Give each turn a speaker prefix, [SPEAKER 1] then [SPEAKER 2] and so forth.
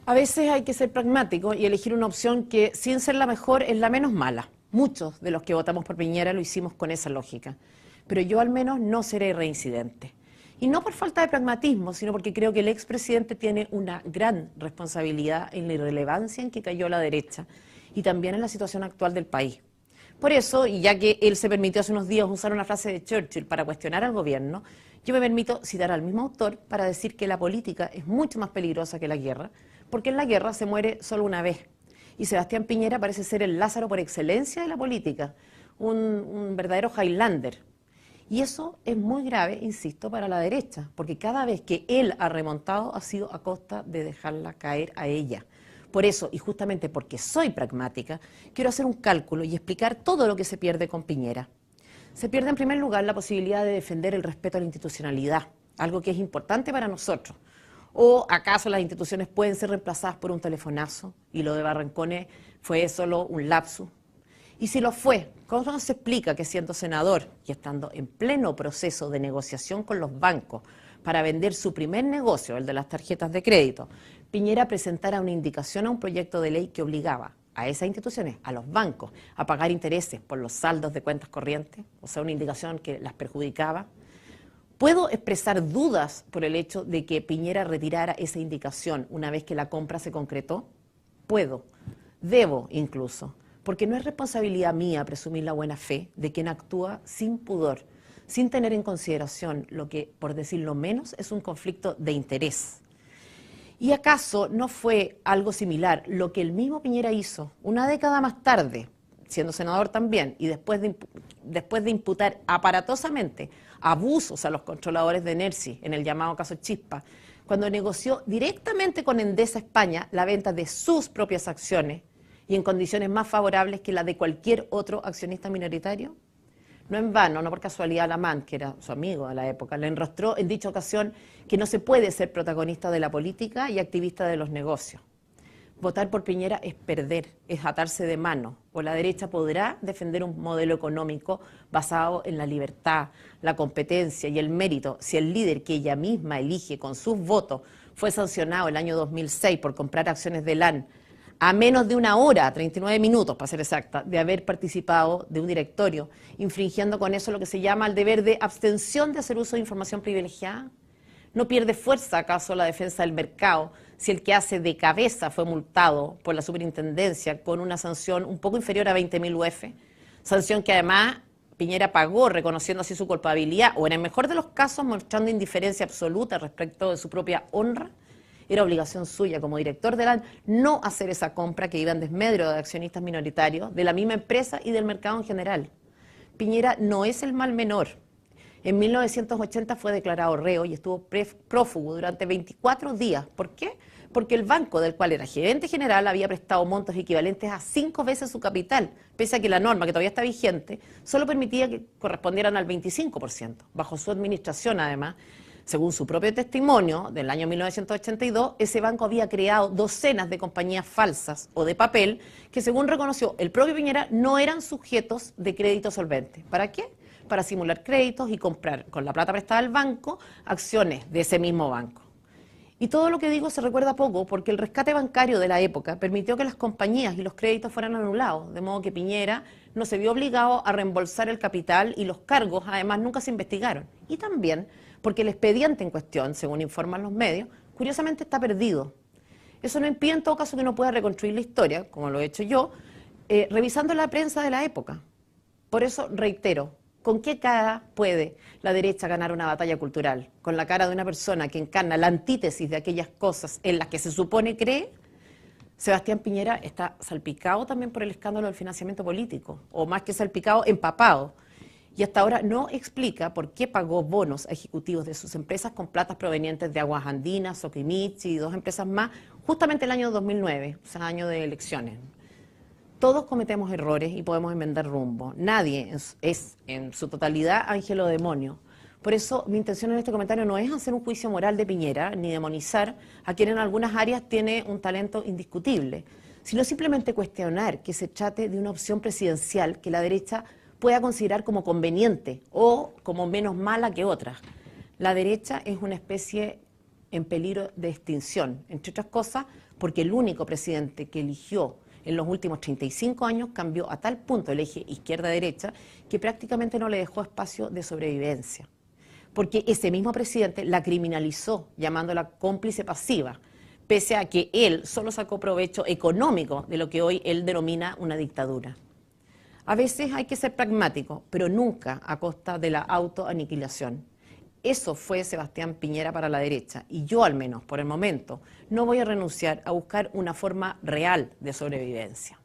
[SPEAKER 1] A veces hay que ser pragmático y elegir una opción que, sin ser la mejor, es la menos mala. Muchos de los que votamos por Piñera lo hicimos con esa lógica. Pero yo al menos no seré reincidente. Y no por falta de pragmatismo, sino porque creo que el expresidente tiene una gran responsabilidad en la irrelevancia en que cayó la derecha y también en la situación actual del país. Por eso, y ya que él se permitió hace unos días usar una frase de Churchill para cuestionar al gobierno, yo me permito citar al mismo autor para decir que la política es mucho más peligrosa que la guerra, porque en la guerra se muere solo una vez. Y Sebastián Piñera parece ser el Lázaro por excelencia de la política, un verdadero Highlander. Y eso es muy grave, insisto, para la derecha, porque cada vez que él ha remontado ha sido a costa de dejarla caer a ella. Por eso, y justamente porque soy pragmática, quiero hacer un cálculo y explicar todo lo que se pierde con Piñera. Se pierde en primer lugar la posibilidad de defender el respeto a la institucionalidad, algo que es importante para nosotros. ¿O acaso las instituciones pueden ser reemplazadas por un telefonazo y lo de Barrancones fue solo un lapsus? Y si lo fue, ¿cómo se explica que siendo senador y estando en pleno proceso de negociación con los bancos para vender su primer negocio, el de las tarjetas de crédito, Piñera presentara una indicación a un proyecto de ley que obligaba a esas instituciones, a los bancos, a pagar intereses por los saldos de cuentas corrientes? O sea, una indicación que las perjudicaba. ¿Puedo expresar dudas por el hecho de que Piñera retirara esa indicación una vez que la compra se concretó? Puedo, debo incluso, porque no es responsabilidad mía presumir la buena fe de quien actúa sin pudor, sin tener en consideración lo que, por decirlo menos, es un conflicto de interés. ¿Y acaso no fue algo similar lo que el mismo Piñera hizo una década más tarde, siendo senador también, y después de imputar aparatosamente abusos a los controladores de Nersi en el llamado caso Chispa, cuando negoció directamente con Endesa España la venta de sus propias acciones y en condiciones más favorables que las de cualquier otro accionista minoritario? No en vano, no por casualidad, Alamán, que era su amigo a la época, le enrostró en dicha ocasión que no se puede ser protagonista de la política y activista de los negocios. Votar por Piñera es perder, es atarse de mano, o la derecha podrá defender un modelo económico basado en la libertad, la competencia y el mérito si el líder que ella misma elige con sus votos fue sancionado el año 2006 por comprar acciones de LAN a menos de una hora, 39 minutos para ser exacta, de haber participado de un directorio, infringiendo con eso lo que se llama el deber de abstención de hacer uso de información privilegiada. ¿No pierde fuerza acaso la defensa del mercado si el que hace de cabeza fue multado por la superintendencia con una sanción un poco inferior a 20.000 UF? Sanción que además Piñera pagó reconociendo así su culpabilidad o en el mejor de los casos mostrando indiferencia absoluta respecto de su propia honra. Era obligación suya como director de LAN no hacer esa compra que iba en desmedro de accionistas minoritarios, de la misma empresa y del mercado en general. Piñera no es el mal menor. En 1980 fue declarado reo y estuvo prófugo durante 24 días. ¿Por qué? Porque el banco del cual era gerente general había prestado montos equivalentes a 5 veces su capital, pese a que la norma, que todavía está vigente, solo permitía que correspondieran al 25%. Bajo su administración, además, según su propio testimonio del año 1982, ese banco había creado docenas de compañías falsas o de papel que, según reconoció el propio Piñera, no eran sujetos de crédito solvente. ¿Para qué? Para simular créditos y comprar con la plata prestada al banco acciones de ese mismo banco. Y todo lo que digo se recuerda poco porque el rescate bancario de la época permitió que las compañías y los créditos fueran anulados, de modo que Piñera no se vio obligado a reembolsar el capital y los cargos además nunca se investigaron. Y también porque el expediente en cuestión, según informan los medios, curiosamente está perdido. Eso no impide en todo caso que no pueda reconstruir la historia, como lo he hecho yo, revisando la prensa de la época. Por eso reitero, ¿con qué cara puede la derecha ganar una batalla cultural? ¿Con la cara de una persona que encarna la antítesis de aquellas cosas en las que se supone cree? Sebastián Piñera está salpicado también por el escándalo del financiamiento político, o más que salpicado, empapado. Y hasta ahora no explica por qué pagó bonos a ejecutivos de sus empresas con platas provenientes de Aguas Andinas, Soquimich y 2 empresas más, justamente el año 2009, o sea, año de elecciones. Todos cometemos errores y podemos enmendar rumbo. Nadie es en su totalidad ángel o demonio. Por eso mi intención en este comentario no es hacer un juicio moral de Piñera, ni demonizar a quien en algunas áreas tiene un talento indiscutible, sino simplemente cuestionar que se trate de una opción presidencial que la derecha pueda considerar como conveniente o como menos mala que otras. La derecha es una especie en peligro de extinción, entre otras cosas porque el único presidente que eligió en los últimos 35 años cambió a tal punto el eje izquierda-derecha que prácticamente no le dejó espacio de sobrevivencia. Porque ese mismo presidente la criminalizó llamándola cómplice pasiva, pese a que él solo sacó provecho económico de lo que hoy él denomina una dictadura. A veces hay que ser pragmático, pero nunca a costa de la autoaniquilación. Eso fue Sebastián Piñera para la derecha y yo, al menos por el momento, no voy a renunciar a buscar una forma real de sobrevivencia.